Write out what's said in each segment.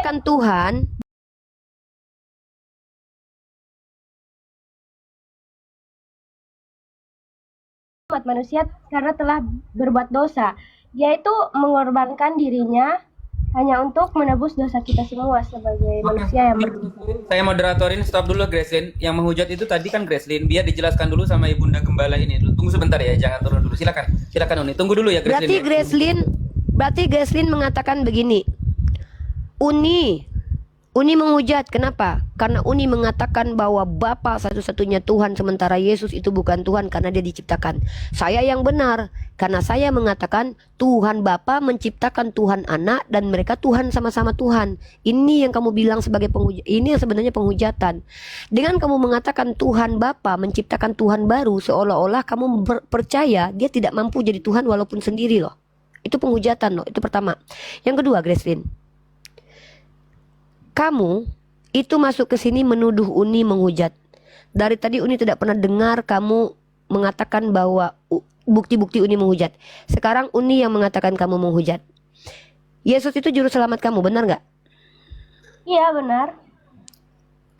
menciptakan Tuhan, umat manusia karena telah berbuat dosa. Dia itu mengorbankan dirinya hanya untuk menebus dosa kita semua sebagai manusia yang berdosa. Saya moderatorin, stop dulu Gracelyn. Yang menghujat itu tadi kan Gracelyn. Biar dijelaskan dulu sama Ibunda Gembala ini. Tunggu sebentar ya, jangan turun dulu. Silakan, silakan Uni. Tunggu dulu ya Gracelyn. berarti Gracelyn mengatakan begini. Uni menghujat, kenapa? Karena Uni mengatakan bahwa Bapa satu-satunya Tuhan, sementara Yesus itu bukan Tuhan karena dia diciptakan. Saya yang benar, karena saya mengatakan Tuhan Bapa menciptakan Tuhan Anak dan mereka Tuhan sama-sama Tuhan. Ini yang kamu bilang sebagai penghujat, ini yang sebenarnya penghujatan. Dengan kamu mengatakan Tuhan Bapa menciptakan Tuhan baru, seolah-olah kamu percaya dia tidak mampu jadi Tuhan walaupun sendiri loh. Itu penghujatan loh, itu pertama. Yang kedua, Gracelyn, kamu itu masuk ke sini menuduh Uni menghujat. Dari tadi Uni tidak pernah dengar kamu mengatakan bahwa bukti-bukti Uni menghujat. Sekarang Uni yang mengatakan kamu menghujat. Yesus itu juru selamat kamu, benar nggak? Iya, benar.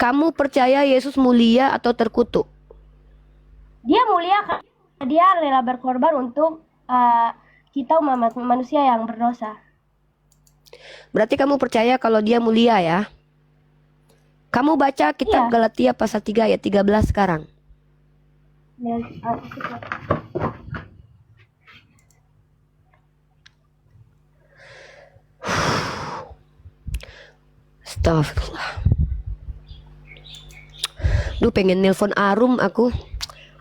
Kamu percaya Yesus mulia atau terkutuk? Dia mulia karena dia rela berkorban untuk kita umat manusia yang berdosa. Berarti kamu percaya kalau dia mulia ya? Kamu baca kitab Iya. Galatia pasal 3 ayat 13 sekarang. Astagfirullah. Duh, pengen nelpon Arum aku.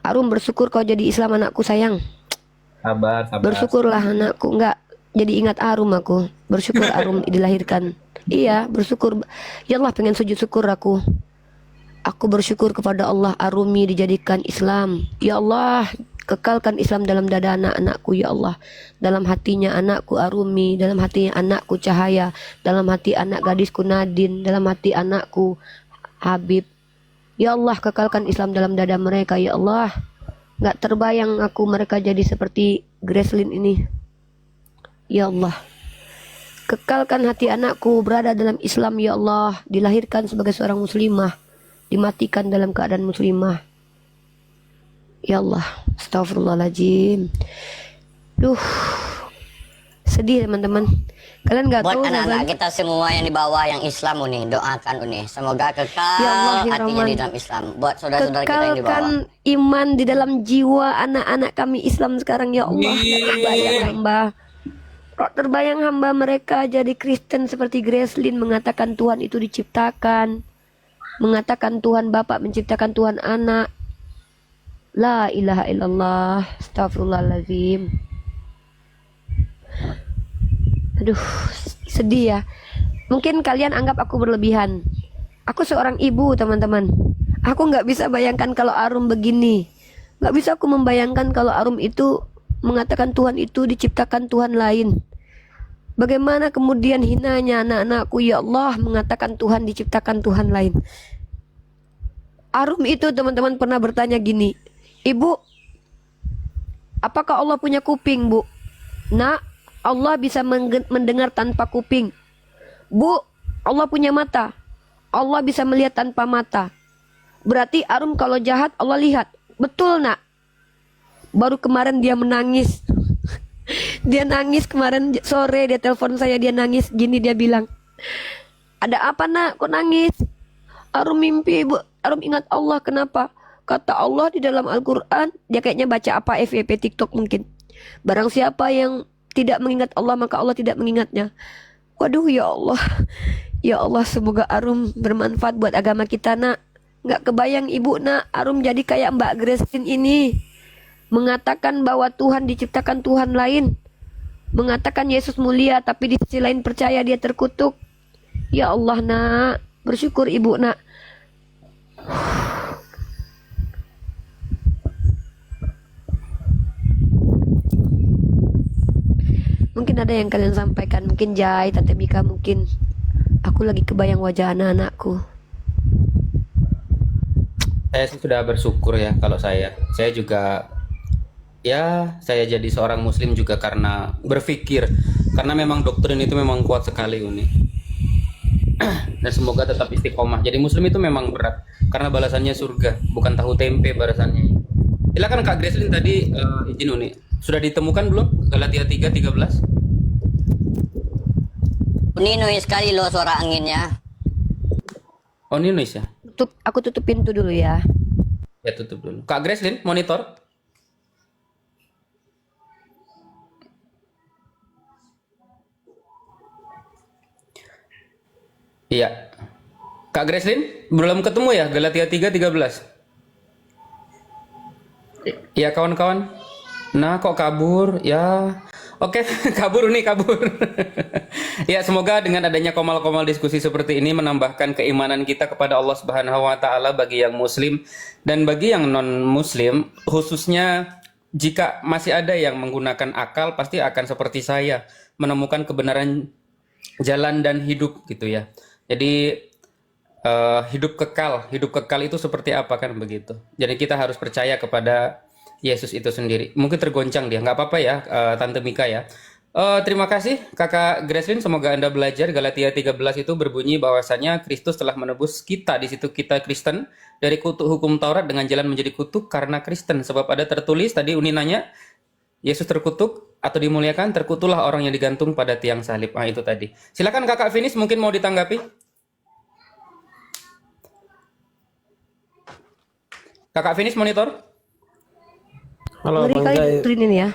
Arum, bersyukur kau jadi Islam anakku sayang. Sabar, sabar. Bersyukurlah anakku, enggak jadi ingat Arum aku. Bersyukur Arum dilahirkan. Iya, bersyukur. Ya Allah, pengen sujud syukur aku. Aku bersyukur kepada Allah Arumi dijadikan Islam. Ya Allah, kekalkan Islam dalam dada anak-anakku ya Allah. Dalam hatinya anakku Arumi, dalam hatinya anakku Cahaya, dalam hati anak gadisku Nadine, dalam hati anakku Habib. Ya Allah, kekalkan Islam dalam dada mereka ya Allah. Nggak terbayang aku mereka jadi seperti Gracelyn ini. Ya Allah, kekalkan hati anakku berada dalam Islam ya Allah. Dilahirkan sebagai seorang muslimah, dimatikan dalam keadaan muslimah. Ya Allah, astagfirullahaladzim. Duh, sedih teman-teman. Kalian nggak tahu Buat anak-anak Bang? kita semua yang di bawah yang Islam Uni, doakan Uni semoga kekal Ya Allah, ya hatinya Rahman. di dalam Islam. Buat saudara-saudara kita yang di bawah. Kekalkan iman di dalam jiwa anak-anak kami Islam sekarang ya Allah. Tak terbayang hamba. Tak terbayang hamba mereka jadi Kristen seperti Gracelyn mengatakan Tuhan itu diciptakan, mengatakan Tuhan Bapa menciptakan Tuhan Anak. La ilaha illallah, astagfirullahaladzim. Aduh, sedih ya. Mungkin kalian anggap aku berlebihan. Aku seorang ibu teman-teman. Aku nggak bisa bayangkan kalau Arum begini. Nggak bisa aku membayangkan kalau Arum itu mengatakan Tuhan itu diciptakan Tuhan lain. Bagaimana kemudian hinanya anak-anakku ya Allah mengatakan Tuhan diciptakan Tuhan lain. Arum itu teman-teman pernah bertanya gini, Ibu, apakah Allah punya kuping, Bu? Nak, Allah bisa mendengar tanpa kuping. Bu, Allah punya mata. Allah bisa melihat tanpa mata. Berarti Arum kalau jahat Allah lihat. Betul nak? Baru kemarin dia menangis. Dia nangis kemarin sore, dia telepon saya, dia nangis gini, dia bilang, ada apa nak, kok nangis? Arum mimpi ibu, Arum ingat Allah. Kenapa? Kata Allah di dalam Al-Quran, dia kayaknya baca apa FYP TikTok mungkin. Barang siapa yang tidak mengingat Allah maka Allah tidak mengingatnya. Waduh ya Allah. Ya Allah, semoga Arum bermanfaat buat agama kita nak. Nggak kebayang ibu nak, Arum jadi kayak Mbak Gracelyn ini. Mengatakan bahwa Tuhan diciptakan Tuhan lain. Mengatakan Yesus mulia tapi di sisi lain percaya dia terkutuk. Ya Allah nak, bersyukur ibu nak. Mungkin ada yang kalian sampaikan, mungkin Jai, Tante Mika, mungkin aku lagi kebayang wajah anak-anakku. Saya sih sudah bersyukur ya kalau saya juga ya saya jadi seorang muslim juga karena berpikir, karena memang doktrin itu memang kuat sekali Uni. dan semoga tetap istiqomah. Jadi muslim itu memang berat karena balasannya surga, bukan tahu tempe balasannya. Silakan Kak Greslin tadi izin Uni. Sudah ditemukan belum Galatia 3:13? Ninoy sekali loh suara anginnya. Oh, ini Indonesia. Aku tutup pintu dulu ya. Ya tutup dulu. Kak Greslin monitor. Iya. Kak Greslin belum ketemu ya Galatia 3:13. Iya kawan-kawan. Nah kok kabur ya. Oke, kabur nih kabur. Ya semoga dengan adanya komal-komal diskusi seperti ini menambahkan keimanan kita kepada Allah Subhanahu wa taala bagi yang muslim dan bagi yang non muslim, khususnya jika masih ada yang menggunakan akal pasti akan seperti saya menemukan kebenaran jalan dan hidup gitu ya. Jadi hidup kekal itu seperti apa kan begitu. Jadi kita harus percaya kepada Yesus itu sendiri. Mungkin tergoncang dia, nggak apa-apa ya, Tante Mika ya. Terima kasih Kakak Greslin, semoga Anda belajar Galatia 13 itu berbunyi bahwasanya Kristus telah menebus kita, di situ kita Kristen, dari kutuk hukum Taurat dengan jalan menjadi kutuk karena Kristen. Sebab ada tertulis, tadi Uni nanya, Yesus terkutuk atau dimuliakan, terkutulah orang yang digantung pada tiang salib. Ah itu tadi. Silakan Kakak Finis mungkin mau ditanggapi. Kakak Finis monitor. Halo, Mengerikan Bang Jai. doktrin ini ya.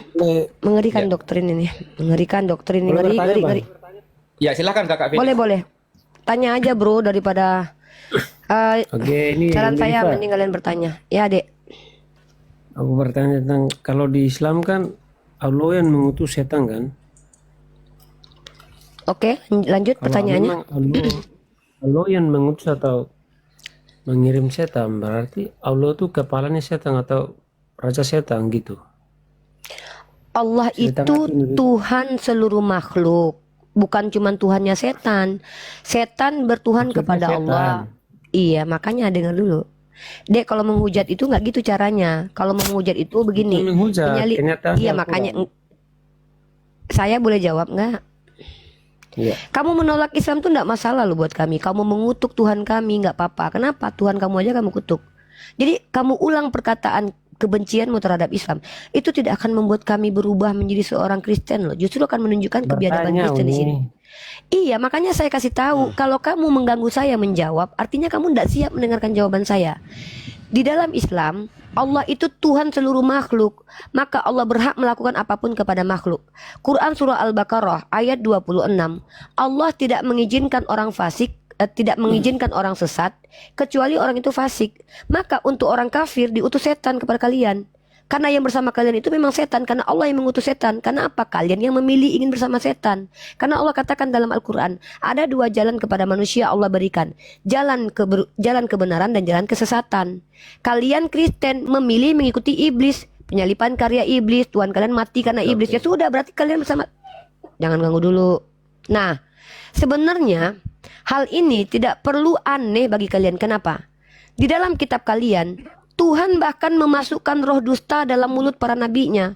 Mengerikan Ya. doktrin ini. Mengerikan doktrin ini. Boleh Ngeri, bertanya, ngeri, Bang? ngeri. Ya silakan Kakak Finis. Boleh, boleh. Tanya aja bro daripada Oke, ini saran saya Rifa. mending kalian bertanya. Ya dek. Aku bertanya tentang kalau di Islam kan Allah yang mengutus setan kan? Oke, lanjut Kalau pertanyaannya. memang Allah yang mengutus atau mengirim setan, berarti Allah itu kepalanya setan atau raja setan gitu. Allah Cerita itu ngerti nih. Tuhan seluruh makhluk, bukan cuma Tuhannya setan. Setan bertuhan Maksudnya kepada setan. Allah. Iya, makanya dengar dulu. Dek, kalau menghujat itu nggak gitu caranya. Kalau menghujat itu begini. Bukan menghujat, kenyataannya Iya, Al-Quran. makanya saya boleh jawab nggak? Iya. Kamu menolak Islam tuh nggak masalah loh buat kami. Kamu mengutuk Tuhan kami nggak apa-apa. Kenapa? Tuhan kamu aja kamu kutuk. Jadi kamu ulang perkataan kebencianmu terhadap Islam. Itu tidak akan membuat kami berubah menjadi seorang Kristen loh. Justru akan menunjukkan kebiadaban Bertanya, Kristen di Uni. sini. Iya, makanya saya kasih tahu. Kalau kamu mengganggu saya menjawab, artinya kamu tidak siap mendengarkan jawaban saya. Di dalam Islam, Allah itu Tuhan seluruh makhluk, maka Allah berhak melakukan apapun kepada makhluk. Quran surah Al-Baqarah ayat 26. Allah tidak mengizinkan orang fasik, tidak mengizinkan orang sesat kecuali orang itu fasik. Maka untuk orang kafir diutus setan kepada kalian. Karena yang bersama kalian itu memang setan, karena Allah yang mengutus setan. Karena apa? Kalian yang memilih ingin bersama setan. Karena Allah katakan dalam Al-Quran, ada dua jalan kepada manusia Allah berikan. Jalan kebenaran dan jalan kesesatan. Kalian Kristen memilih mengikuti iblis, penyalipan karya iblis, Tuhan kalian mati karena iblis. Ya sudah, berarti kalian bersama. Jangan ganggu dulu. Nah, sebenarnya hal ini tidak perlu aneh bagi kalian. Kenapa? Di dalam kitab kalian, Tuhan bahkan memasukkan roh dusta dalam mulut para nabinya.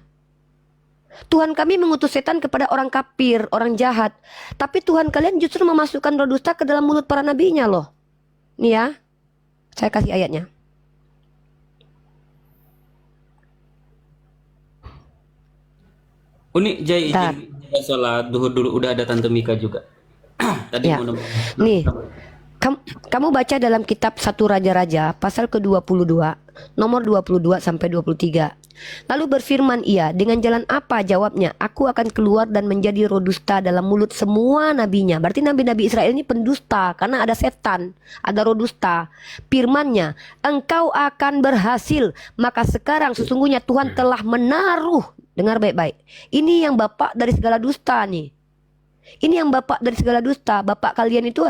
Tuhan kami mengutus setan kepada orang kafir, orang jahat. Tapi Tuhan kalian justru memasukkan roh dusta ke dalam mulut para nabinya loh. Nih ya, saya kasih ayatnya. Uni Jai Bentar. izin sholat duhur dulu, udah ada Tante Mika juga. Tadi Ya. mau nemu. Nih, kamu baca dalam kitab 1 Raja-Raja pasal ke-22, nomor 22 sampai 23. Lalu berfirman ia, dengan jalan apa? Jawabnya, aku akan keluar dan menjadi roh dusta dalam mulut semua nabinya. Berarti nabi-nabi Israel ini pendusta karena ada setan, ada roh dusta. Firmannya, engkau akan berhasil. Maka sekarang sesungguhnya Tuhan telah menaruh, dengar baik-baik, ini yang bapak dari segala dusta nih. Ini yang bapak dari segala dusta. Bapak kalian itu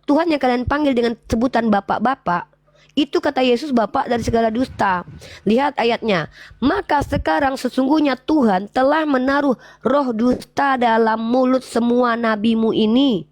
Tuhan yang kalian panggil dengan sebutan bapak-bapak, itu kata Yesus bapak dari segala dusta. Lihat ayatnya. Maka sekarang sesungguhnya Tuhan telah menaruh roh dusta dalam mulut semua nabimu ini.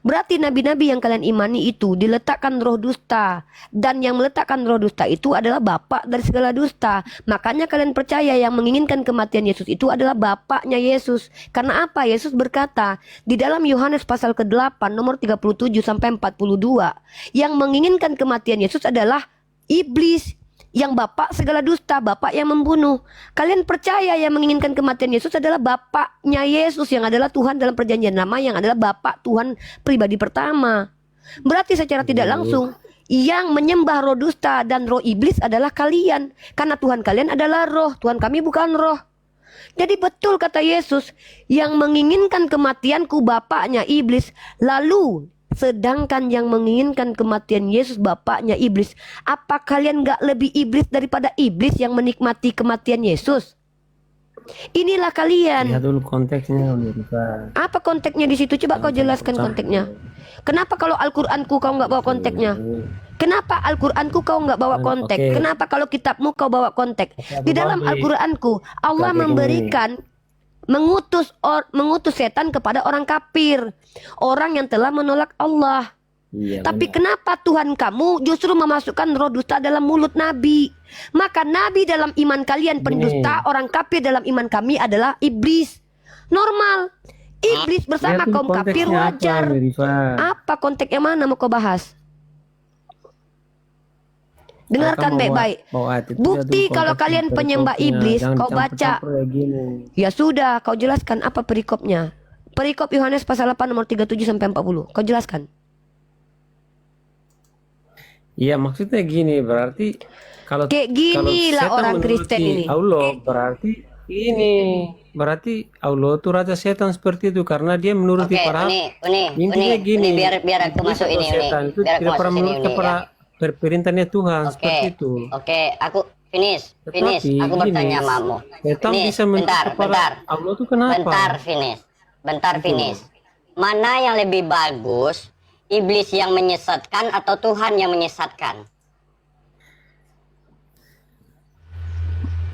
Berarti nabi-nabi yang kalian imani itu diletakkan roh dusta. Dan yang meletakkan roh dusta itu adalah bapak dari segala dusta. Makanya kalian percaya yang menginginkan kematian Yesus itu adalah bapaknya Yesus. Karena apa? Yesus berkata di dalam Yohanes pasal ke-8 nomor 37 sampai 42. Yang menginginkan kematian Yesus adalah iblis. Yang bapak segala dusta, bapak yang membunuh. Kalian percaya yang menginginkan kematian Yesus adalah bapaknya Yesus, yang adalah Tuhan dalam perjanjian lama, yang adalah bapak Tuhan pribadi pertama. Berarti secara tidak langsung yang menyembah roh dusta dan roh iblis adalah kalian. Karena Tuhan kalian adalah roh, Tuhan kami bukan roh. Jadi betul kata Yesus, yang menginginkan kematianku bapaknya iblis. Lalu sedangkan yang menginginkan kematian Yesus bapaknya iblis. Apa kalian gak lebih iblis daripada iblis yang menikmati kematian Yesus? Inilah kalian. Lihat dulu konteksnya, Rifa. Apa konteksnya di situ? Coba kau jelaskan konteksnya. Kenapa kalau Al-Quranku kau nggak bawa konteksnya? Kenapa Al-Quranku kau nggak bawa konteks? Oke. Kenapa kalau kitabmu kau bawa konteks? Di dalam Al-Quranku Allah Oke, memberikan mengutus setan kepada orang kafir, orang yang telah menolak Allah. Iya, Tapi benar. kenapa Tuhan kamu justru memasukkan roh dusta dalam mulut Nabi? Maka Nabi dalam iman kalian pendusta, orang kafir dalam iman kami adalah iblis. Normal. Iblis bersama Lihat dulu kaum kafir konteksnya wajar. apa, Rifa. Apa konteks yang mana mau kau bahas? Dengarkan baik-baik. Bukti kalau kalian penyembah iblis, kau baca. Ya sudah, kau jelaskan apa perikopnya. Perikop Yohanes pasal 8 nomor 37 sampai 40. Kau jelaskan. Iya, maksudnya gini, berarti kalau Kayak gini lah setan orang menuruti Kristen ini. Allah berarti ini, berarti Allah itu raja setan seperti itu karena dia menuruti Oke, para Uni, intinya gini. biar aku iblis masuk atau ini, Uni. setan itu Biar aku tidak pernah masuk sini, menurut Uni, kepada ya. perintahnya Tuhan Oke, seperti itu. oke, aku finish. Tetapi Aku gini, bertanya mamu. setan Finish, bisa menurut bentar, kepada bentar. Allah itu kenapa? Bentar, finish. Mana yang lebih bagus, iblis yang menyesatkan atau Tuhan yang menyesatkan?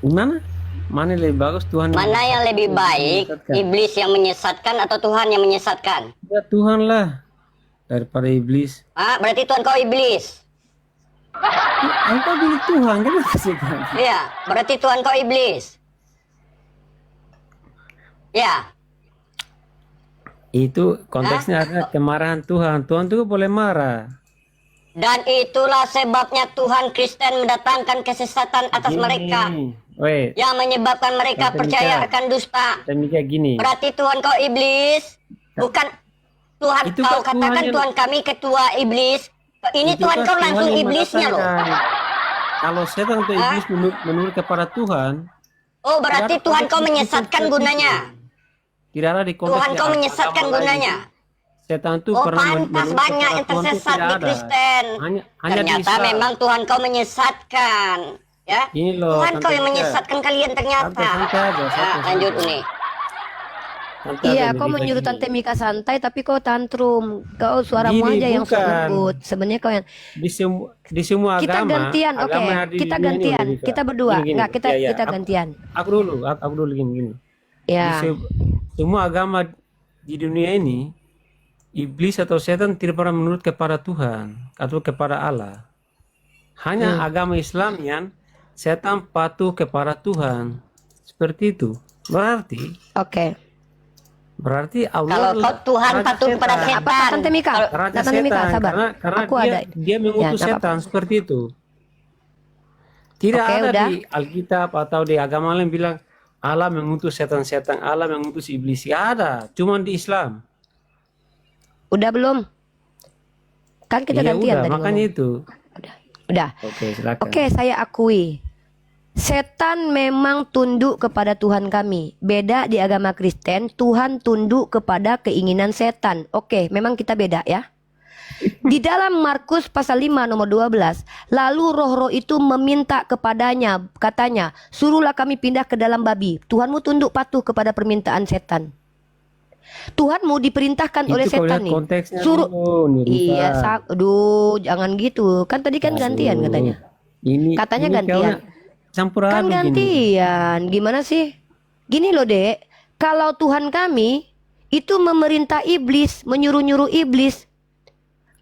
Gimana? Mana yang lebih bagus Tuhan? Mana yang lebih baik, menyesatkan? iblis yang menyesatkan atau Tuhan yang menyesatkan? Ya Tuhan lah daripada iblis. Ah, berarti Tuhan kau iblis. Engkau pilih Tuhan kan sih kan? Iya, berarti Tuhan kau iblis. Ya, Itu konteksnya adalah kemarahan Tuhan. Tuhan juga boleh marah. dan itulah sebabnya Tuhan Kristen mendatangkan kesesatan atas mereka, Wait, yang menyebabkan mereka Tante percaya Mika. akan dusta. dan kayak gini. Berarti Tuhan kau iblis, bukan Tuhan Itu kau kan Tuhan katakan yang- Tuhan kami ketua iblis. Ini Itu Tuhan kan kau langsung yang iblisnya loh. mengatakan, kalau setan atau iblis menurut kepada Tuhan, Oh, berarti tidak ada Tuhan kau konteks menyesatkan seperti gunanya. itu. Tidak ada di konteks Tuhan kau agama menyesatkan lain. gunanya. Setan itu Oh, pernah pantas menurut banyak kepada yang Tuhan itu tersesat tidak di ada. Kristen. Hanya di Ternyata Islam. memang Tuhan kau menyesatkan. Ya, Ini loh, Tuhan kau Tante yang Mika. menyesatkan kalian ternyata. Santai aja, Ya, santai, lanjut santai. Uni. Santai Iya, aja, kau Mika, menyuruh gini. Tante Mika santai, tapi kau tantrum. Kau suaramu Gini, aja yang sok bukan. lembut. Sebenarnya kau yang Di semua kita agama, gantian, oke. agama yang ada di Kita dunia ini, gantian. Mika. Kita berdua. Gini, Enggak, kita Ya, ya. kita gantian. Aku dulu gini. Di Ya. semua agama di dunia ini, iblis atau setan tidak pernah menurut kepada Tuhan atau kepada Allah. Hanya agama Islam yang setan patuh kepada Tuhan. Seperti itu. Oke. Berarti Kalau Allah kau Tuhan raja patuh kepada setan. Apa setan. Tante Mika? Raja Tante Mika, setan, sabar. karena Aku dia, ada. dia mengutus Ya, nggak setan seperti itu. Tidak Oke, ada udah. di Alkitab atau di agama lain bilang Allah mengutus setan-setan, Allah mengutus iblis. Tidak ada, cuma di Islam. Udah belum? Kan kita Iya, gantian udah, tadi makanya ngomong. itu. Udah. Oke, silakan. Oke, saya akui. Setan memang tunduk kepada Tuhan kami. Beda di agama Kristen, Tuhan tunduk kepada keinginan setan. Oke, memang kita beda ya. Di dalam Markus pasal 5 nomor 12, lalu roh-roh itu meminta kepadanya, katanya, suruhlah kami pindah ke dalam babi. Tuhanmu tunduk patuh kepada permintaan setan. Tuhanmu diperintahkan oleh Itu kau setan lihat nih. konteksnya Suruh. dulu, nih, Rita. Iya, aduh, jangan gitu. Kan tadi kan gantian Aduh. katanya. Katanya ini gantian. kau campur Kan aduk gini. gantian. Gimana sih? Gini loh, Dek. Kalau Tuhan kami itu memerintah iblis, menyuruh-nyuruh iblis.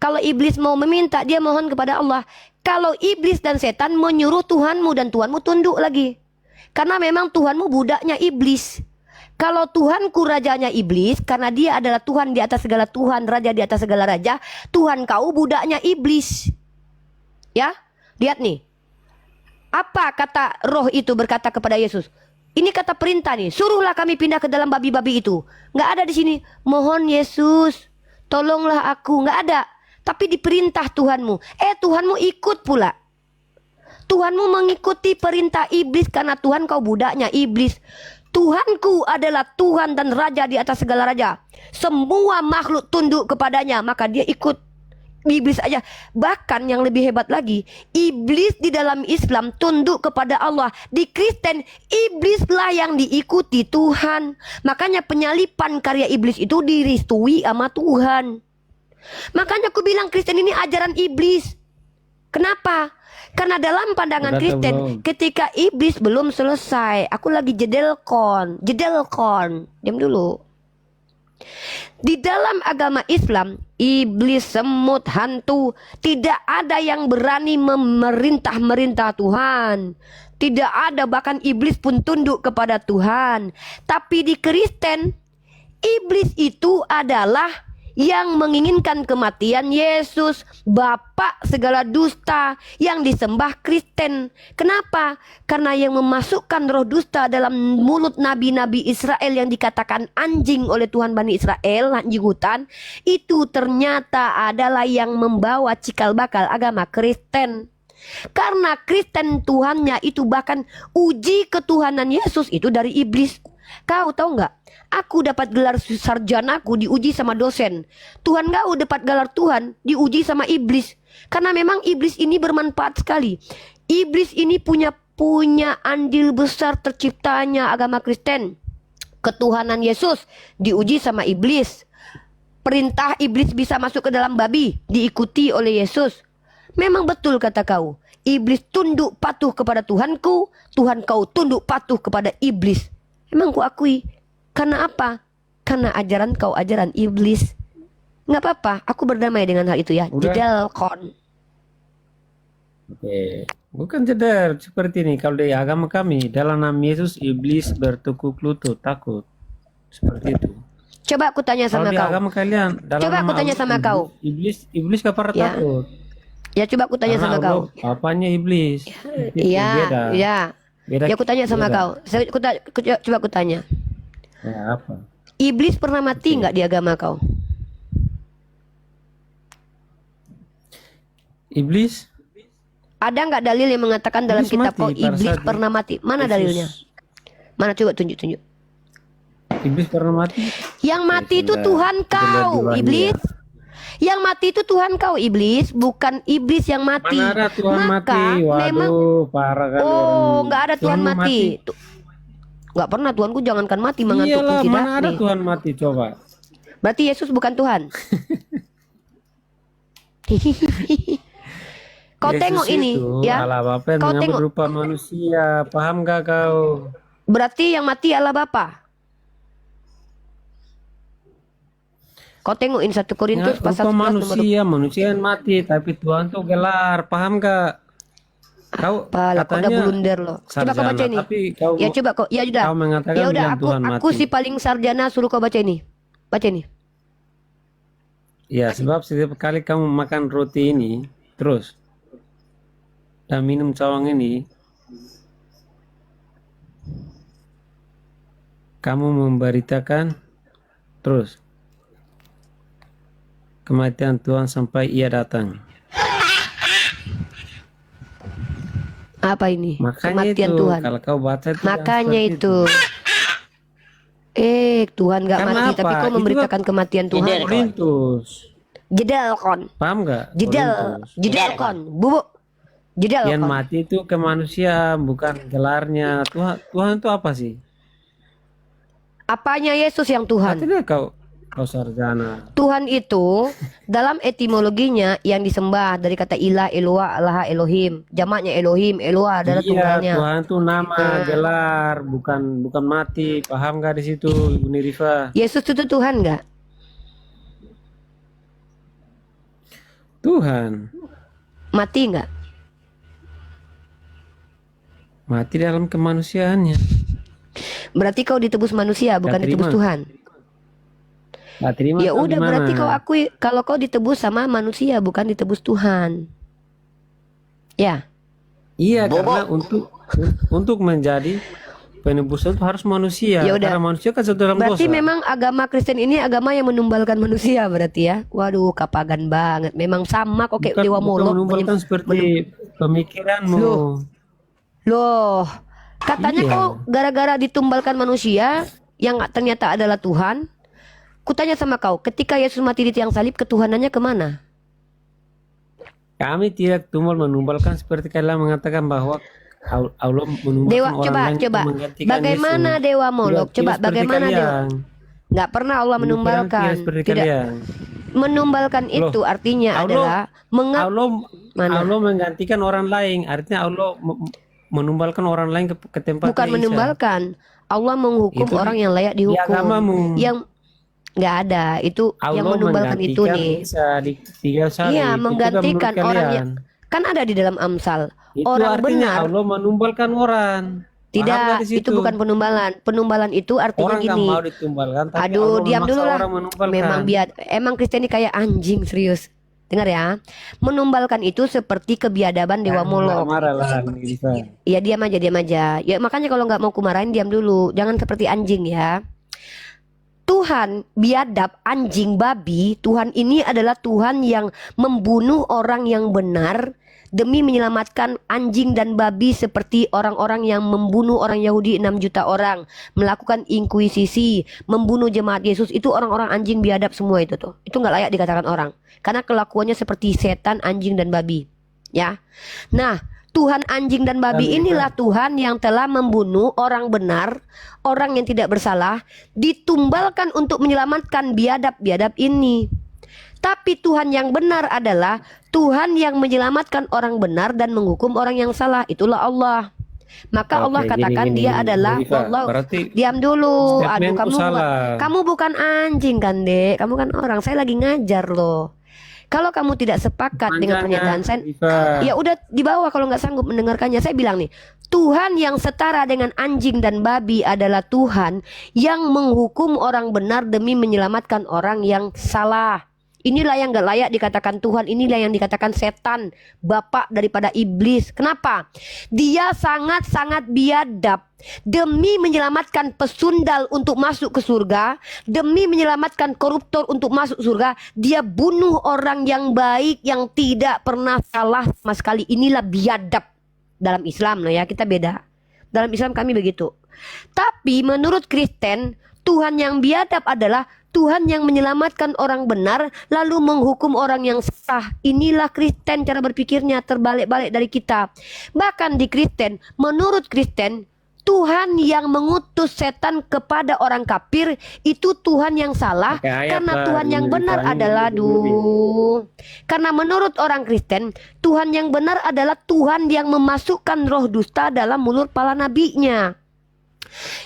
Kalau iblis mau meminta, dia mohon kepada Allah. Kalau iblis dan setan menyuruh Tuhanmu dan Tuhanmu tunduk lagi. Karena memang Tuhanmu budaknya iblis. Kalau Tuhanku rajanya iblis, karena dia adalah Tuhan di atas segala Tuhan, raja di atas segala raja, Tuhan kau budaknya iblis. Ya, lihat nih. Apa kata roh itu berkata kepada Yesus? Ini kata perintah nih, suruhlah kami pindah ke dalam babi-babi itu. Nggak ada di sini, mohon Yesus, tolonglah aku. Nggak ada. Tapi diperintah Tuhanmu. Tuhanmu ikut pula. Tuhanmu mengikuti perintah iblis karena Tuhan kau budaknya iblis. Tuhanku adalah Tuhan dan Raja di atas segala raja. Semua makhluk tunduk kepadanya, maka dia ikut. Iblis aja. Bahkan yang lebih hebat lagi, iblis di dalam Islam tunduk kepada Allah. Di Kristen, iblislah yang diikuti Tuhan. Makanya penyalipan karya iblis itu direstui sama Tuhan. Makanya aku bilang Kristen ini ajaran iblis. Kenapa? Karena dalam pandangan Kristen, ketika iblis belum selesai, aku lagi jedelkon, diam dulu. Di dalam agama Islam, iblis, semut, hantu, tidak ada yang berani memerintah Tuhan. Tidak ada, bahkan iblis pun tunduk kepada Tuhan. Tapi di Kristen, iblis itu adalah yang menginginkan kematian Yesus, Bapak segala dusta yang disembah Kristen. Kenapa? Karena yang memasukkan roh dusta dalam mulut nabi-nabi Israel yang dikatakan anjing oleh Tuhan Bani Israel, anjing hutan, itu ternyata adalah yang membawa cikal bakal agama Kristen. Karena Kristen Tuhannya itu bahkan uji ketuhanan Yesus itu dari iblis. Kau tahu nggak? Aku dapat gelar sarjanaku diuji sama dosen. Tuhan kau dapat gelar Tuhan diuji sama iblis. Karena memang iblis ini bermanfaat sekali. Iblis ini punya andil besar terciptanya agama Kristen. Ketuhanan Yesus diuji sama iblis. Perintah iblis bisa masuk ke dalam babi diikuti oleh Yesus. Memang betul kata kau. Iblis tunduk patuh kepada Tuhanku, Tuhan kau tunduk patuh kepada iblis. Emang ku akui. Karena apa? Karena ajaran kau ajaran iblis. Nggak apa-apa, aku berdamai dengan hal itu ya. Jedelkon. Oke. Bukan jedar seperti ini. Kalau di agama kami, dalam nama Yesus, iblis bertukuk lutut, takut. Seperti itu. Coba aku tanya sama Kalau di kau. agama kalian, dalam Coba aku nama tanya sama iblis, kau. Iblis gak pernah Ya. takut. Ya coba aku tanya Karena sama Allah, kau. Apanya iblis? Itu Iya, beda. iya. Beda. Ya aku tanya sama beda. kau. Coba aku tanya. Ya, apa? Iblis pernah mati nggak di agama kau? Iblis? Ada nggak dalil yang mengatakan dalam Iblis kitab mati kau pada iblis saat pernah mati? Mana Yesus. dalilnya? Mana coba tunjuk. Iblis pernah mati? Yang mati itu sudah. Tuhan Kita lihat kau, di wahyu iblis. Yang mati itu Tuhan kau, iblis, bukan iblis yang mati. Mana ada Tuhan Maka mati? Waduh, memang parah kali oh orang. nggak ada Tuhan Tuhanmu mati. Nggak pernah Tuhanku jangankan mati mengantuk pun Iyalah, tidak. mana ada Nih. Tuhan mati coba? Berarti Yesus bukan Tuhan. Kau Yesus tengok ini itu ya. Allah Bapa yang Kau mengambil tengok. rupa manusia. Paham gak kau? Berarti yang mati Allah Bapa. Kau tengokin 1 Korintus Ya, pasal rupa 11 nomor manusia yang mati, tapi Tuhan tuh gelar. Paham gak? Kau Apalah, kau udah katanya blunder loh. Coba kau sarjana, baca ini. tapi kau Ya coba kau. Ya udah. kau mengatakan Ya udah bilang Tuhan aku mati. si paling sarjana, suruh kau baca ini. Baca ini. Ya, sebab setiap kali kamu makan roti ini terus dan minum cawang ini, kamu memberitakan terus kematian Tuhan sampai Ia datang. Apa ini? Makanya Kematian itu Tuhan. kalau kau baca itu Makanya seperti itu. Tuhan gak Karena mati, tapi apa? kau Itu memberitakan kematian Tuhan. Jeder. Korintus. Jedelkon. Paham gak? Korintus. Jedelkon. Bubuk. Yang Jedelkon. mati itu ke manusia, bukan gelarnya. Tuhan itu apa sih? Apanya Yesus yang Tuhan? Tidak kau Oh, sarjana. Tuhan itu dalam etimologinya yang disembah dari kata ilah, Eloah, Allah, Elohim. Jamaknya Elohim, Eloah adalah Iya, tunggalnya. Tuhan itu nama, gelar, bukan mati. Paham nggak di situ, Ibu Nirifa? Yesus itu Tuhan nggak? Tuhan Mati nggak? mati dalam kemanusiaannya. Berarti kau ditebus manusia, bukan Nggak ditebus terima. Tuhan. Nggak terima Ya atau udah, gimana? berarti kau akui kalau kau ditebus sama manusia, bukan ditebus Tuhan. Ya, Iya, Bobo. karena untuk menjadi penebus itu harus manusia. Ya udah. Karena manusia kan satu dalam berarti dosa. memang agama Kristen ini agama yang menumbalkan manusia berarti ya. Waduh, kapagan banget. Memang sama kok kayak Dewa bukan Molok. menumbalkan seperti pemikiranmu. Loh, katanya Iya. kau gara-gara ditumbalkan manusia yang ternyata adalah Tuhan. Kutanya sama kau, ketika Yesus mati di tiang salib, ketuhanannya kemana? Kami tidak menumbalkan seperti kalian mengatakan bahwa Allah menumbalkan Dewa, orang coba, lain coba. untuk menggantikan Bagaimana Yesus. Dewa Molok? Tidak Coba, seperti bagaimana Dewa? kalian. Nggak pernah Allah Pemikiran menumbalkan. tidak seperti Tidak. kalian. Menumbalkan Loh, itu artinya Allah- adalah Allah Mana? Allah menggantikan orang lain. Artinya Allah menumbalkan orang lain ke tempat bukan menumbalkan. Allah menghukum Itu orang yang layak di dihukum. agamamu. Yang nggak ada itu Allah yang menumbalkan itu menggantikan nih. Isa di tiga salib. Iya, Itu kan menggantikan menurut orang kalian. yang kan ada di dalam Amsal. Itu Orang artinya benar. Allah menumbalkan orang. Paham nggak Tidak, di situ? itu bukan penumbalan. Penumbalan itu artinya Orang nggak gini. mau ditumbalkan, tapi Aduh, Allah diam memaksa dulu lah. orang menumbalkan. Memang emang Kristen ini kayak anjing, serius. Dengar ya. Menumbalkan itu seperti kebiadaban Dewa Molok. Marah lah, Nisa. Ya diam aja, diam aja. Ya makanya kalau nggak mau kumarahin diam dulu. Jangan seperti anjing ya. Tuhan biadab, anjing, babi. Tuhan ini adalah Tuhan yang membunuh orang yang benar demi menyelamatkan anjing dan babi, seperti orang-orang yang membunuh orang Yahudi 6 juta orang, melakukan inkuisisi, membunuh jemaat Yesus. Itu orang-orang anjing biadab semua itu tuh. Itu nggak layak dikatakan orang karena kelakuannya seperti setan, anjing dan babi. Ya. Nah, Tuhan anjing dan babi inilah Tuhan yang telah membunuh orang benar, orang yang tidak bersalah, ditumbalkan untuk menyelamatkan biadab-biadab ini. Tapi Tuhan yang benar adalah Tuhan yang menyelamatkan orang benar dan menghukum orang yang salah. Itulah Allah. Maka Oke, Allah katakan gini, dia gini. adalah Rifa, Allah. berarti Diam dulu. Aduh, statementku salah. kamu bukan anjing kan, Dek? Kamu kan orang. Saya lagi ngajar loh. Kalau kamu tidak sepakat dengan pernyataan saya, Rifa. ya udah di bawah kalau nggak sanggup mendengarkannya. Saya bilang nih, Tuhan yang setara dengan anjing dan babi adalah Tuhan yang menghukum orang benar demi menyelamatkan orang yang salah. Inilah yang gak layak dikatakan Tuhan. Inilah yang dikatakan setan, bapak daripada iblis. Kenapa? Dia sangat-sangat biadab demi menyelamatkan pesundal untuk masuk ke surga, demi menyelamatkan koruptor untuk masuk surga. Dia bunuh orang yang baik, yang tidak pernah salah sama sekali. Inilah biadab dalam Islam loh ya. Kita beda. Dalam Islam kami begitu. Tapi menurut Kristen, Tuhan yang biadab adalah Tuhan yang menyelamatkan orang benar lalu menghukum orang yang sah. Inilah Kristen, cara berpikirnya terbalik-balik dari kita. Bahkan di Kristen, menurut Kristen, Tuhan yang mengutus setan kepada orang kafir itu Tuhan yang salah. Pakai ayat Karena lah, Tuhan yang ini benar Rifai, adalah karena menurut orang Kristen, Tuhan yang benar adalah Tuhan yang memasukkan roh dusta dalam mulut para nabinya.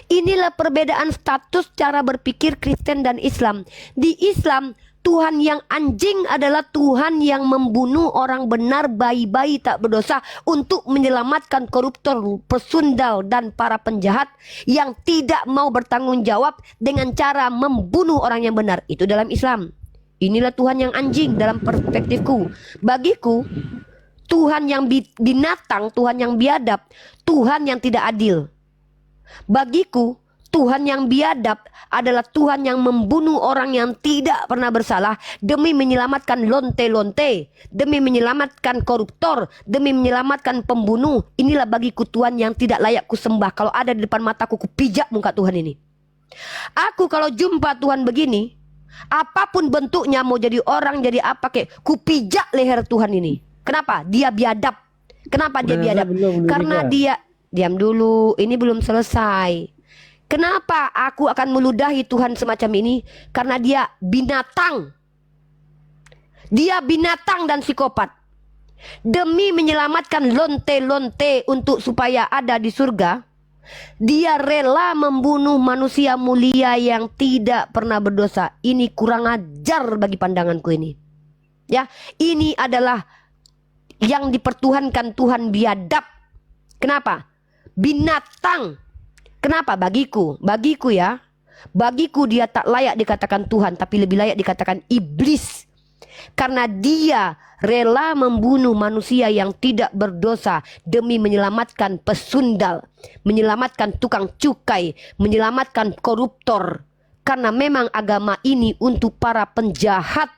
Inilah perbedaan status cara berpikir Kristen dan Islam. Di Islam, Tuhan yang anjing adalah Tuhan yang membunuh orang benar, bayi-bayi tak berdosa untuk menyelamatkan koruptor, pesundal dan para penjahat yang tidak mau bertanggung jawab dengan cara membunuh orang yang benar. Itu dalam Islam. Inilah Tuhan yang anjing dalam perspektifku. Bagiku, Tuhan yang binatang, Tuhan yang biadab, Tuhan yang tidak adil. Bagiku, Tuhan yang biadab adalah Tuhan yang membunuh orang yang tidak pernah bersalah demi menyelamatkan lonte-lonte, demi menyelamatkan koruptor, demi menyelamatkan pembunuh. Inilah bagiku Tuhan yang tidak layak kusembah. Kalau ada di depan mataku, kupijak muka Tuhan ini. Aku kalau jumpa Tuhan begini, apapun bentuknya, mau jadi orang, jadi apa kek, kupijak leher Tuhan ini. Kenapa? Dia biadab. Kenapa dia biadab? Karena dia, diam dulu, ini belum selesai. Kenapa aku akan meludahi Tuhan semacam ini? Karena dia binatang. Dia binatang dan psikopat. Demi menyelamatkan lonte-lonte untuk supaya ada di surga, dia rela membunuh manusia mulia yang tidak pernah berdosa. Ini kurang ajar bagi pandanganku ini. Ya, ini adalah yang dipertuhankan Tuhan biadab. Kenapa? Binatang. Kenapa? Bagiku ya. Bagiku dia tak layak dikatakan Tuhan, tapi lebih layak dikatakan iblis. Karena dia rela membunuh manusia yang tidak berdosa demi menyelamatkan pesundal, menyelamatkan tukang cukai, menyelamatkan koruptor. Karena memang agama ini untuk para penjahat.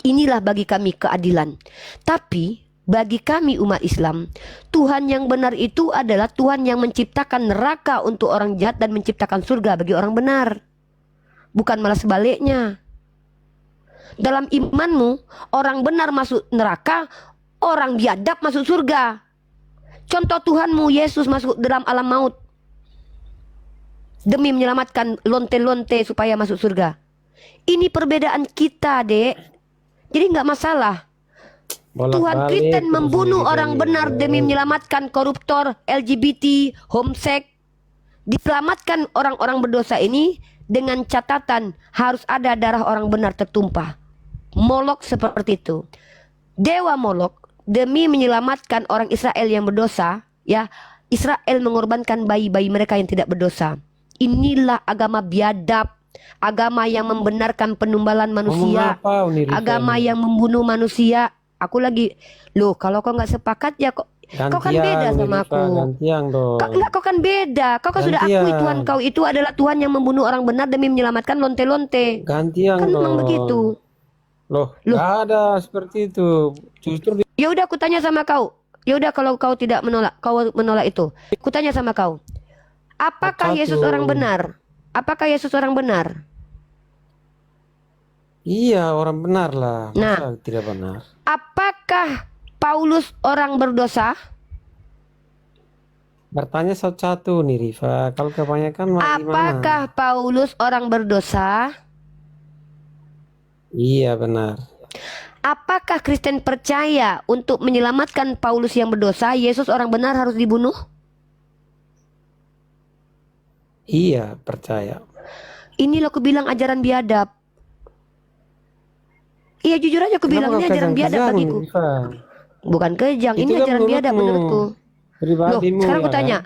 Inilah bagi kami keadilan. Tapi bagi kami umat Islam, Tuhan yang benar itu adalah Tuhan yang menciptakan neraka untuk orang jahat dan menciptakan surga bagi orang benar. Bukan malah sebaliknya. Dalam imanmu, orang benar masuk neraka, orang biadab masuk surga. Contoh Tuhanmu Yesus masuk dalam alam maut demi menyelamatkan lonte-lonte supaya masuk surga. Ini perbedaan kita, Dek. Jadi nggak masalah. Tuhan Kristen membunuh orang benar demi menyelamatkan koruptor, LGBT, homoseks. Diselamatkan orang-orang berdosa ini dengan catatan harus ada darah orang benar tertumpah. Molok seperti itu. Dewa Molok demi menyelamatkan orang Israel yang berdosa, ya, Israel mengorbankan bayi-bayi mereka yang tidak berdosa. Inilah agama biadab. Agama yang membenarkan penumbalan manusia. Agama yang membunuh manusia. Aku lagi, loh kalau kau nggak sepakat ya kok, kau kan beda sama aku. Kau kan beda. Kau kan sudah akui Tuhan kau itu adalah Tuhan yang membunuh orang benar demi menyelamatkan lonte-lonte. Gantian kan memang begitu. Loh, nggak ada seperti itu. Justru Ya udah, aku tanya sama kau. Ya udah, kalau kau tidak menolak, kau menolak itu. Aku tanya sama kau. Apakah Yesus orang benar? Apakah Yesus orang benar? iya orang benar lah. Nah, Masa tidak benar? apakah Paulus orang berdosa? Bertanya satu-satu nih Rifa. Kalau kebanyakan mah gimana? Apakah Paulus orang berdosa? Iya benar. Apakah Kristen percaya untuk menyelamatkan Paulus yang berdosa, Yesus orang benar harus dibunuh? Iya percaya. Inilah aku bilang ajaran biadab. Iya, jujur aja aku bilang ini ajaran biadab bagiku. Rifa? Bukan kejang, ini Itu kan ajaran biadab menurutku. Loh, Pribadimu sekarang ya aku tanya,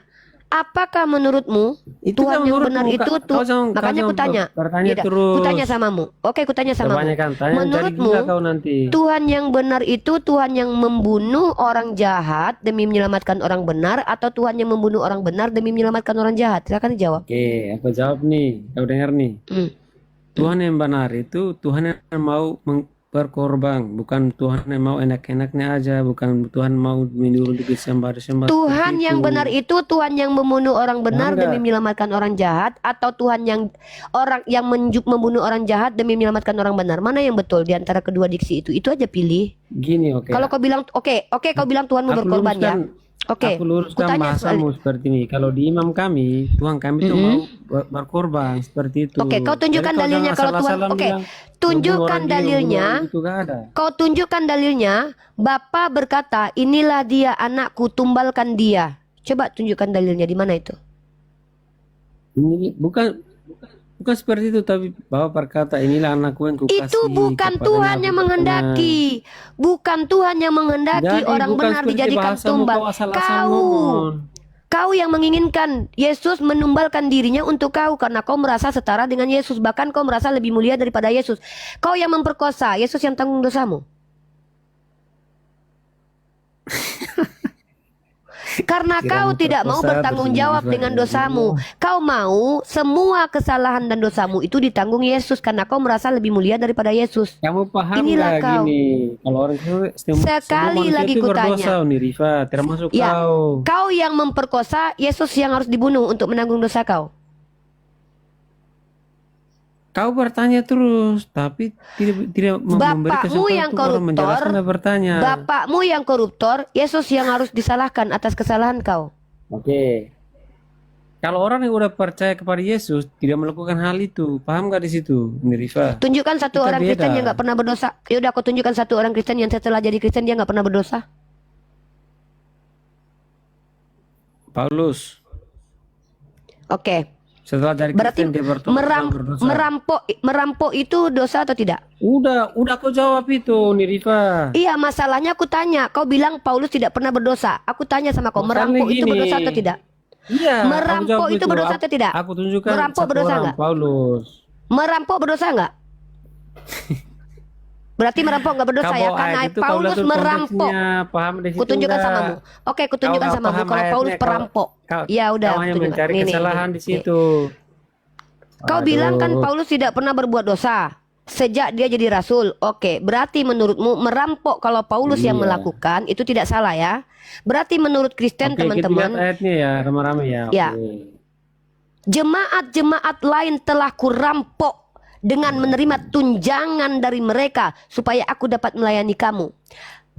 apakah menurutmu Itu Tuhan kan yang menurutmu, benar itu kau jangan- makanya kau aku jangan tanya. bertanya Beda. terus. Aku tanya samamu. Oke, aku tanya samamu. Kebanyakan tanya cari Menurutmu juga kau nanti. Tuhan yang benar itu Tuhan yang membunuh orang jahat demi menyelamatkan orang benar, atau Tuhan yang membunuh orang benar demi menyelamatkan orang jahat? Silakan dijawab. Oke, aku jawab nih. Kau dengar nih. Hmm. Tuhan yang benar itu Tuhan yang mau berkorban, bukan Tuhan yang mau enak-enaknya aja, bukan Tuhan mau menyuruh disembah-sembah. Tuhan yang benar itu Tuhan yang membunuh orang benar Enggak. demi menyelamatkan orang jahat, atau Tuhan yang membunuh orang jahat demi menyelamatkan orang benar? Mana yang betul di antara kedua diksi itu? Itu aja pilih. Gini, oke. Kalau kau bilang oke, kau bilang Tuhan mau Aku berkorban ya. Aku luruskan kutanya bahasamu seperti ini. Kalau di imam kami, Tuhan kami itu mau berkorban seperti itu. Oke, kau tunjukkan Jadi kau dalilnya jangan kalau Tuhan. asal-asalan Oke, bilang, tunjukkan membunuh orang gini, membunuh dalilnya. orang itu gak ada. Kau tunjukkan dalilnya. Bapa berkata, inilah dia anakku, tumbalkan dia. Coba tunjukkan dalilnya, di mana itu? Ini bukan seperti itu, tapi Bapak berkata inilah anakku yang kukasih. Itu bukan kepadanya Tuhan aku yang berkenan. menghendaki. Bukan Tuhan yang menghendaki Jadi orang bukan benar seperti dijadikan bahasamu, tumbal. kau asal-asal ngomong. Kau yang menginginkan Yesus menumbalkan dirinya untuk kau karena kau merasa setara dengan Yesus. Bahkan kau merasa lebih mulia daripada Yesus. Kau yang memperkosa, Yesus yang tanggung dosamu. Karena Kira kau tidak mau memperkosa bertanggung terus jawab Yesus dengan lagi. dosamu. Kau mau semua kesalahan dan dosamu itu ditanggung Yesus karena kau merasa lebih mulia daripada Yesus. Kamu paham Inilah nggak kau. gini? Kalau orang itu semua Sekali manusia lagi itu kutanya. berdosa, nih Rifa, termasuk Ya, kau. kau yang memperkosa, Yesus yang harus dibunuh untuk menanggung dosa kau. Kau bertanya terus, tapi tidak memberi Bapakmu kesempatan yang untuk orang menjelaskan koruptor, dan bertanya. bapakmu yang koruptor, Yesus yang harus disalahkan atas kesalahan kau. Oke. Kalau orang yang udah percaya kepada Yesus tidak melakukan hal itu, paham nggak di situ, ini Rifa? Tunjukkan satu Kita orang beda. Kristen yang nggak pernah berdosa. Yaudah, aku tunjukkan satu orang Kristen yang setelah jadi Kristen dia nggak pernah berdosa. Paulus Oke. setelah dari Berarti Kristen dia bertobat dan berdosa. merampok itu dosa atau tidak? Udah aku jawab itu, nih Rifa. Iya, masalahnya aku tanya. Kau bilang Paulus tidak pernah berdosa. Aku tanya sama kau, Masalahnya merampok itu gini. berdosa atau tidak? Iya, aku Merampok jawab itu berdosa atau tidak? Aku tunjukkan Merampok satu berdosa orang, nggak? Paulus. Merampok berdosa nggak? Berarti merampok nggak berdosa ya? Kamu Karena ayat itu kau Paulus lihat merampok. konteksnya, paham di situ Kutunjukkan enggak? samamu. Oke, kutunjukkan Kau nggak samamu. paham Kalau Paulus ayatnya, perampok. Ya udah, Kau hanya kutunjukkan. mencari Nih, nih, kesalahan nih, di nih. situ. Kau bilang kan Aduh. Paulus tidak pernah berbuat dosa sejak dia jadi rasul. Oke, berarti menurutmu merampok kalau Paulus yang Iya. melakukan itu tidak salah ya? Berarti menurut Kristen Oke, kita lihat teman-teman, ayatnya ya, rame-rame ya. Ya. Oke. jemaat-jemaat lain telah kurampok dengan menerima tunjangan dari mereka supaya aku dapat melayani kamu.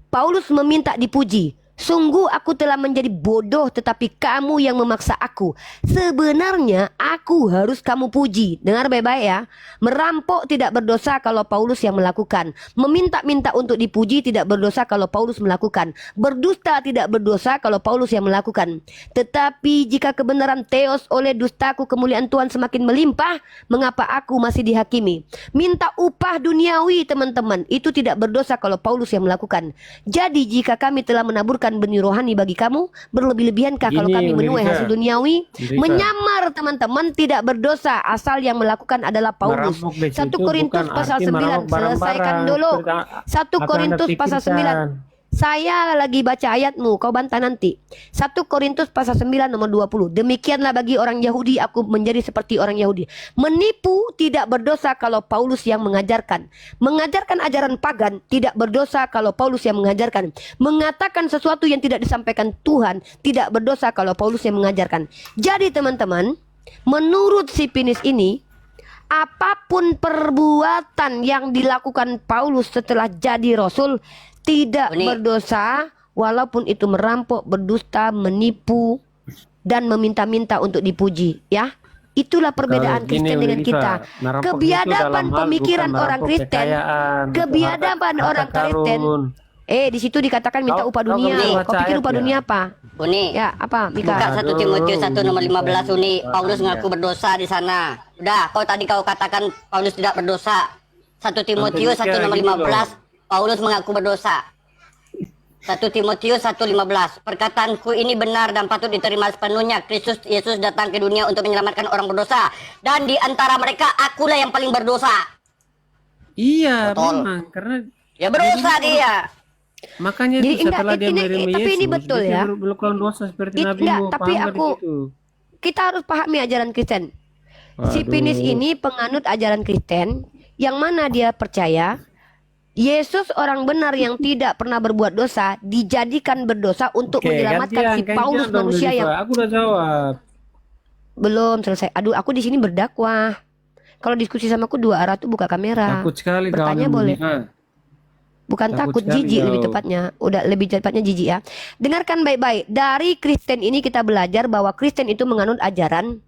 Paulus meminta dipuji. Sungguh aku telah menjadi bodoh tetapi kamu yang memaksa aku. Sebenarnya aku harus kamu puji. Dengar baik-baik ya. Merampok tidak berdosa kalau Paulus yang melakukan. Meminta-minta untuk dipuji tidak berdosa kalau Paulus melakukan. Berdusta tidak berdosa kalau Paulus yang melakukan. Tetapi jika kebenaran teos oleh dustaku kemuliaan Tuhan semakin melimpah, mengapa aku masih dihakimi? Minta upah duniawi teman-teman, itu tidak berdosa kalau Paulus yang melakukan. Jadi jika kami telah menaburkan benih rohani bagi kamu, berlebih-lebihankah kalau Ini, kami menuai Rika. hasil duniawi? Rika. Menyamar teman-teman tidak berdosa asal yang melakukan adalah Paulus. Merampok di 1 situ Korintus bukan pasal arti 9, merampok selesaikan barang-barang. dulu. Seperti 1 apa Korintus Anda pasal pikirkan. 9. Saya lagi baca ayatmu, kau bantah nanti. 1 Korintus pasal 9 nomor 20. Demikianlah bagi orang Yahudi aku menjadi seperti orang Yahudi. Menipu tidak berdosa kalau Paulus yang mengajarkan. Mengajarkan ajaran pagan tidak berdosa kalau Paulus yang mengajarkan. Mengatakan sesuatu yang tidak disampaikan Tuhan tidak berdosa kalau Paulus yang mengajarkan. Jadi teman-teman, menurut si Finis ini, apapun perbuatan yang dilakukan Paulus setelah jadi rasul tidak Ini- berdosa, walaupun itu merampok, berdusta, menipu, dan meminta-minta untuk dipuji. Ya, itulah perbedaan Kalau gini, Kristen dengan Rifa, kita. merampok itu Kebiadaban dalam hal pemikiran bukan orang merampok Kristen, kekayaan, kebiadaban harta orang Kristen. karun. Di situ dikatakan minta Kau- upah kau dunia. belum Kau baca pikir upah ayatnya? dunia apa? Uni, Ya, apa, Mika? buka 1 Timotius 1 nomor 15 Uni. Paulus Aduh. mengaku berdosa di sana. Udah, kau katakan Paulus tidak berdosa. 1 Timotius 1 nomor 15, Paulus mengaku berdosa. 1 Timotius 1:15. Perkataanku ini benar dan patut diterima sepenuhnya. Kristus Yesus datang ke dunia untuk menyelamatkan orang berdosa, dan di antara mereka akulah yang paling berdosa. Iya, Betul. memang karena Ya berdosa dia. makanya Jadi itu setelah dia menerima tapi ini Yesus, betul dia ya. melakukan dosa seperti Nabi Enggak, Nuh, tapi paham nggak di aku- situ? Kita harus pahami ajaran Kristen. Si Waduh. Finis ini penganut ajaran Kristen yang mana dia percaya Yesus orang benar yang tidak pernah berbuat dosa dijadikan berdosa untuk Oke, menyelamatkan si gantian Paulus dong, manusia Rifa. yang Aku udah jawab. belum selesai. Aduh, aku di sini berdakwah. Kalau diskusi sama aku dua arah tuh buka kamera. Takut sekali kau Bertanya nih, boleh. Rifa. Bukan Takut takut, sekali jijik kau. lebih tepatnya. Udah lebih tepatnya jijik ya. Dengarkan baik-baik. Dari Kristen ini kita belajar bahwa Kristen itu menganut ajaran.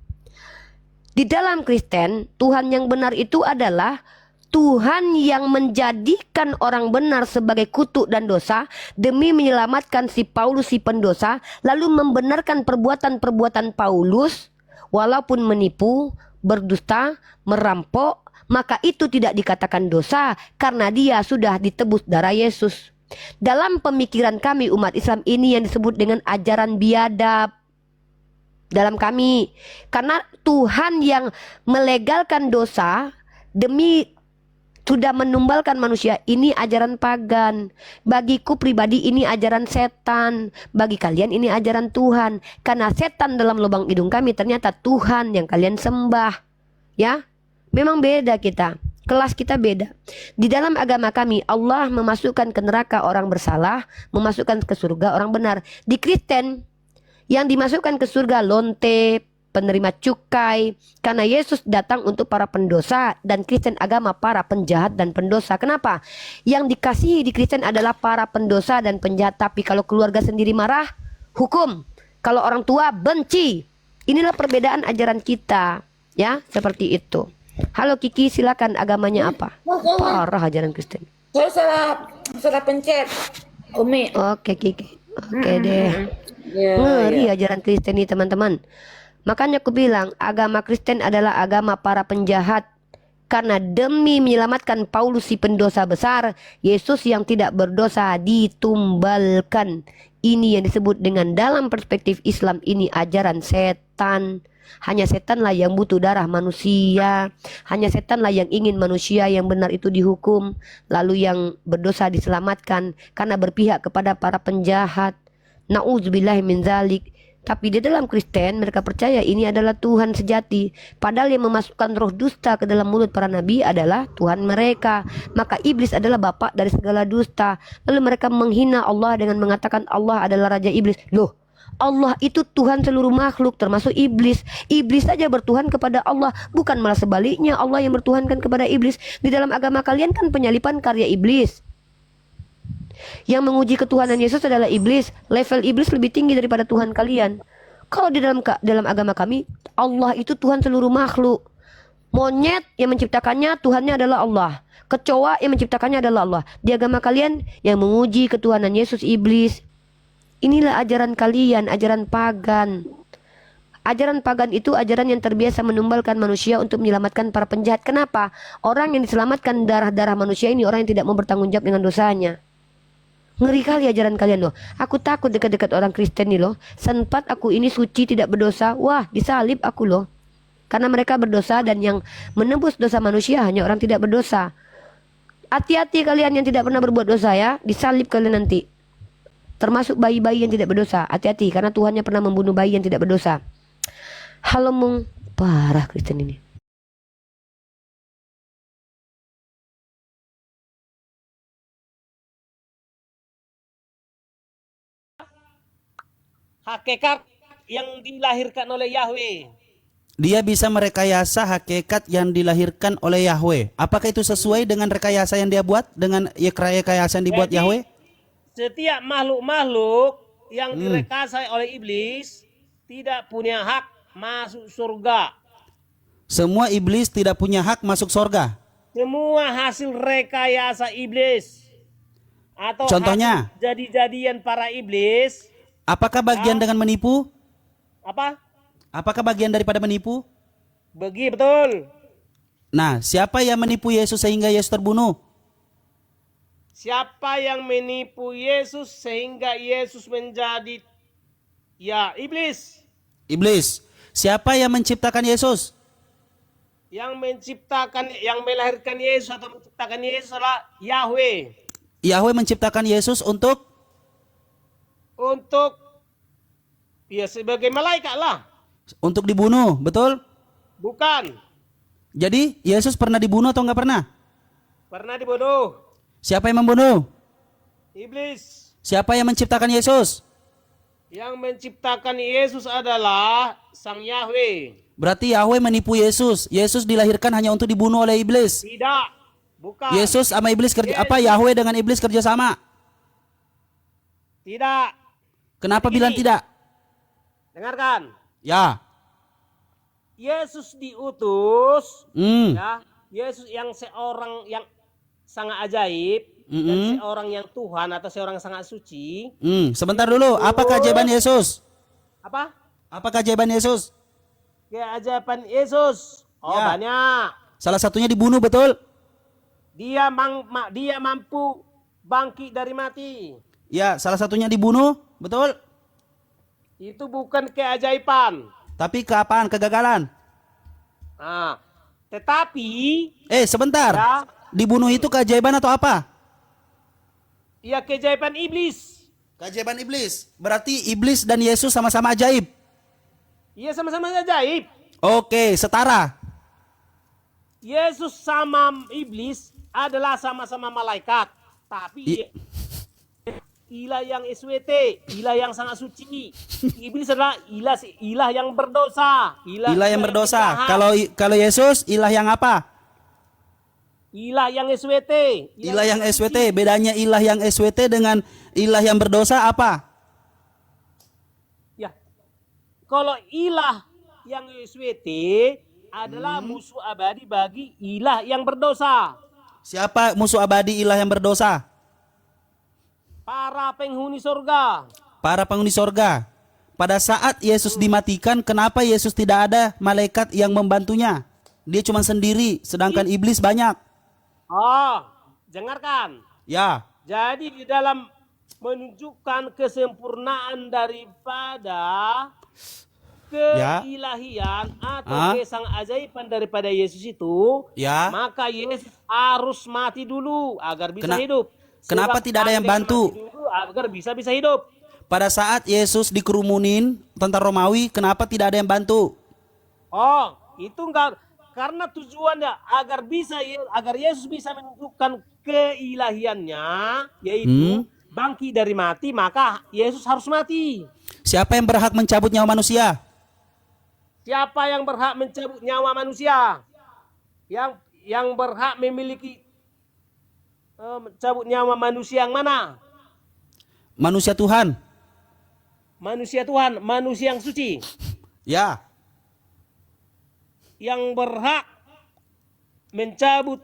Di dalam Kristen, Tuhan yang benar itu adalah Tuhan yang menjadikan orang benar sebagai kutuk dan dosa demi menyelamatkan si Paulus si pendosa, lalu membenarkan perbuatan-perbuatan Paulus walaupun menipu, berdusta, merampok, maka itu tidak dikatakan dosa karena dia sudah ditebus darah Yesus. Dalam pemikiran kami umat Islam ini yang disebut dengan ajaran biadab dalam kami, karena Tuhan yang melegalkan dosa demi sudah menumbalkan manusia, ini ajaran pagan. Bagiku pribadi ini ajaran setan, bagi kalian ini ajaran Tuhan. Karena setan dalam lubang hidung kami ternyata Tuhan yang kalian sembah. Ya, memang beda kita, kelas kita beda. Di dalam agama kami Allah memasukkan ke neraka orang bersalah, memasukkan ke surga orang benar. Di Kristen yang dimasukkan ke surga lonte, penerima cukai, karena Yesus datang untuk para pendosa, dan Kristen agama para penjahat dan pendosa. Kenapa? Yang dikasihi di Kristen adalah para pendosa dan penjahat. Tapi kalau keluarga sendiri marah, hukum. Kalau orang tua benci, Inilah perbedaan ajaran kita, ya, seperti itu. Halo Kiki, silakan, agamanya apa? Parah ajaran Kristen. Saya salah pencet. Umi. Oke Kiki, oke deh. Ya, Ngeri ajaran Kristen ini teman-teman. Makanya aku bilang agama Kristen adalah agama para penjahat. Karena demi menyelamatkan Paulus si pendosa besar, Yesus yang tidak berdosa ditumbalkan. Ini yang disebut dengan dalam perspektif Islam ini ajaran setan. Hanya setanlah yang butuh darah manusia. Hanya setanlah yang ingin manusia yang benar itu dihukum. Lalu yang berdosa diselamatkan karena berpihak kepada para penjahat. Na'udzubillahi min zalik. Tapi di dalam Kristen mereka percaya ini adalah Tuhan sejati. Padahal yang memasukkan roh dusta ke dalam mulut para nabi adalah Tuhan mereka. Maka iblis adalah bapak dari segala dusta. Lalu mereka menghina Allah dengan mengatakan Allah adalah raja iblis. Loh, Allah itu Tuhan seluruh makhluk termasuk iblis. Iblis saja bertuhan kepada Allah, bukan malah sebaliknya Allah yang bertuhankan kepada iblis. Di dalam agama kalian kan penyalipan karya iblis. Yang menguji ketuhanan Yesus adalah iblis. Level iblis lebih tinggi daripada Tuhan kalian. Kalau di dalam agama kami, Allah itu Tuhan seluruh makhluk. Monyet yang menciptakannya Tuhannya adalah Allah. Kecoa yang menciptakannya adalah Allah. Di agama kalian yang menguji ketuhanan Yesus iblis. Inilah ajaran kalian, ajaran pagan. Ajaran pagan itu ajaran yang terbiasa menumbalkan manusia untuk menyelamatkan para penjahat. Kenapa? Orang yang diselamatkan darah-darah manusia ini orang yang tidak mau bertanggung jawab dengan dosanya. Ngeri kali ajaran kalian loh. Aku takut dekat-dekat orang Kristen nih loh. Sempat aku ini suci tidak berdosa. Wah, disalib aku loh. Karena mereka berdosa dan yang menebus dosa manusia hanya orang tidak berdosa. Hati-hati kalian yang tidak pernah berbuat dosa ya. Disalib kalian nanti. Termasuk bayi-bayi yang tidak berdosa. Hati-hati karena Tuhannya pernah membunuh bayi yang tidak berdosa. Halo Mung. Parah Kristen ini. Hakikat yang dilahirkan oleh Yahweh. Dia bisa merekayasa hakikat yang dilahirkan oleh Yahweh. Apakah itu sesuai dengan rekayasa yang dia buat? Dengan rekayasa yang dibuat Jadi, Yahweh? Setiap makhluk-makhluk yang direkayasa oleh iblis tidak punya hak masuk surga. Semua iblis tidak punya hak masuk sorga. Semua hasil rekayasa iblis. Atau Contohnya? hasil jadi-jadian para iblis. Apakah bagian dengan menipu? Apa? Apakah bagian daripada menipu? Begitu betul. Nah, siapa yang menipu Yesus sehingga Yesus terbunuh? Siapa yang menipu Yesus sehingga Yesus menjadi ya iblis? Iblis. Siapa yang menciptakan Yesus? Yang menciptakan, yang melahirkan Yesus atau menciptakan Yesus adalah Yahweh. Yahweh menciptakan Yesus untuk ya sebagai malaikat lah. Untuk dibunuh, betul? Bukan. Jadi Yesus pernah dibunuh atau nggak pernah? Pernah dibunuh. Siapa yang membunuh? Iblis. Siapa yang menciptakan Yesus? Yang menciptakan Yesus adalah Sang Yahweh. Berarti Yahweh menipu Yesus. Yesus dilahirkan hanya untuk dibunuh oleh iblis. Tidak. Bukan. Yesus sama iblis kerja Yesus. apa? Yahweh dengan iblis kerja sama. Tidak. Kenapa Begini. bilang tidak? Dengarkan. Ya. Yesus diutus. Hmm. Ya. Yesus yang seorang yang sangat ajaib. Dan seorang yang Tuhan atau seorang yang sangat suci. Sebentar dulu. Apa keajaiban Yesus? Apa? Apa keajaiban Yesus? Keajaiban Yesus. Oh Ya. banyak. Salah satunya dibunuh, betul? Dia mampu bangkit dari mati. Ya, salah satunya dibunuh, betul? Itu bukan keajaiban. Tapi ke apaan? Kegagalan. Nah, tetapi Sebentar. Ya. Dibunuh itu keajaiban atau apa? ya keajaiban iblis. Keajaiban iblis. Berarti iblis dan Yesus sama-sama ajaib. Iya sama-sama ajaib. Oke, setara. Yesus sama iblis adalah sama-sama malaikat. Tapi ilah yang SWT, ilah yang sangat suci. Iblis adalah ilah yang berdosa. Ilah yang berdosa. jahat. Kalau Yesus ilah yang apa? Ilah yang SWT. Ilah yang SWT. Bedanya ilah yang SWT dengan ilah yang berdosa apa? Ya. Kalau ilah yang SWT adalah musuh abadi bagi ilah yang berdosa. Siapa musuh abadi ilah yang berdosa? Para penghuni surga. Para penghuni sorga. Pada saat Yesus dimatikan, kenapa Yesus tidak ada malaikat yang membantunya? Dia cuma sendiri, sedangkan iblis banyak. Oh, dengarkan. Ya, Jadi di dalam menunjukkan kesempurnaan daripada keilahian atau kesangajaiban daripada Yesus itu, ya. maka Yesus harus mati dulu agar bisa hidup. Kenapa Sebab tidak ada yang dengan bantu? mati dulu agar bisa hidup. Pada saat Yesus dikerumunin tentara Romawi, kenapa tidak ada yang bantu? Oh, itu enggak, karena tujuannya agar Yesus bisa menunjukkan keilahiannya, yaitu bangkit dari mati, maka Yesus harus mati. Siapa yang berhak mencabut nyawa manusia? Siapa yang berhak mencabut nyawa manusia? Yang berhak memiliki mencabut nyawa manusia yang mana? Manusia Tuhan. Manusia Tuhan, manusia yang suci. Ya. Yang berhak mencabut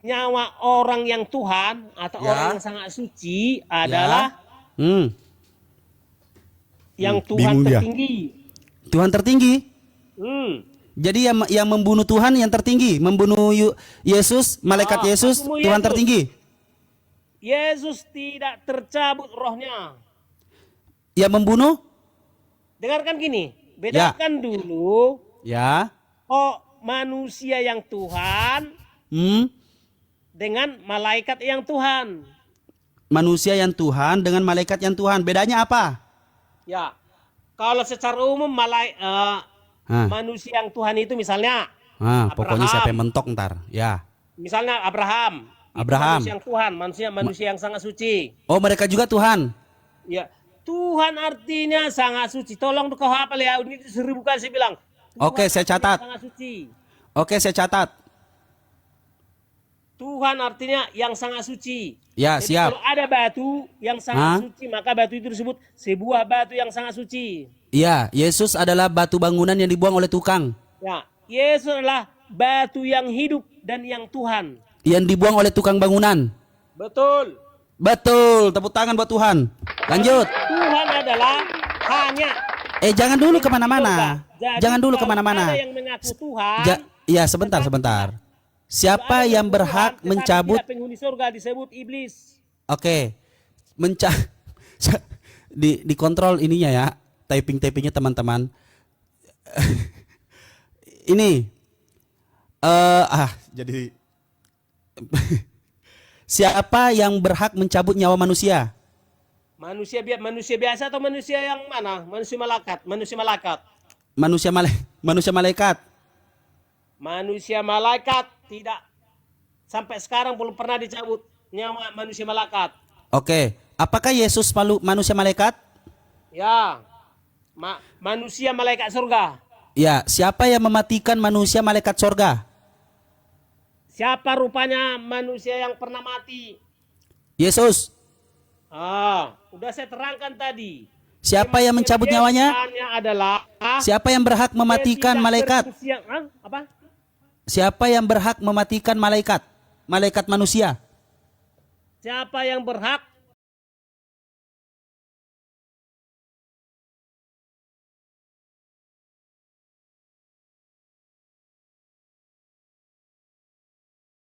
nyawa orang yang Tuhan atau orang yang sangat suci adalah yang Tuhan Bingung dia. tertinggi. Tuhan tertinggi. Jadi yang membunuh Tuhan yang tertinggi, membunuh Yesus, malaikat Yesus, membunuh Tuhan Yesus. tertinggi. Yesus tidak tercabut rohnya. Yang membunuh? Dengarkan gini, bedakan dulu Ya. manusia yang Tuhan dengan malaikat yang Tuhan. Manusia yang Tuhan dengan malaikat yang Tuhan. Bedanya apa? Ya, kalau secara umum manusia yang Tuhan itu misalnya Pokoknya Abraham. siapa yang mentok ntar. Ya. Misalnya Abraham. Itu Abraham. manusia yang Tuhan, manusia yang sangat suci. Oh, mereka juga Tuhan. Ya, Tuhan artinya sangat suci. Tolong kau hafal ya, ini 1000 kali saya bilang. Tuhan Oke, saya artinya catat. Sangat suci. Oke, saya catat. Tuhan artinya yang sangat suci. Ya, Jadi siap. kalau ada batu yang sangat suci, maka batu itu disebut sebuah batu yang sangat suci. Iya, Yesus adalah batu bangunan yang dibuang oleh tukang. Ya, Yesus adalah batu yang hidup dan yang Tuhan. Yang dibuang oleh tukang bangunan. Betul. Betul, tepuk tangan buat Tuhan. Lanjut. Tuhan adalah hanya. Jangan dulu kemana-mana. Jadi Jangan dulu kalau kemana-mana. ada yang mengaku Tuhan. Ya, sebentar. Siapa yang berhak mencabut? Tidak penghuni surga disebut iblis. Oke, dikontrol ininya ya, typingnya teman-teman. Ini, jadi siapa yang berhak mencabut nyawa manusia? Manusia biasa atau manusia yang mana? Manusia malaikat. Manusia malaikat. Manusia malaikat tidak, sampai sekarang belum pernah dicabut nyawa manusia malaikat. Oke, apakah Yesus manusia malaikat? Ya, manusia malaikat surga. Ya, siapa yang mematikan manusia malaikat sorga? Siapa rupanya manusia yang pernah mati? Yesus. Udah saya terangkan tadi. Siapa yang mencabut nyawanya? Adalah Siapa yang berhak mematikan malaikat? Apa? Siapa yang berhak mematikan malaikat? Malaikat manusia. Siapa yang berhak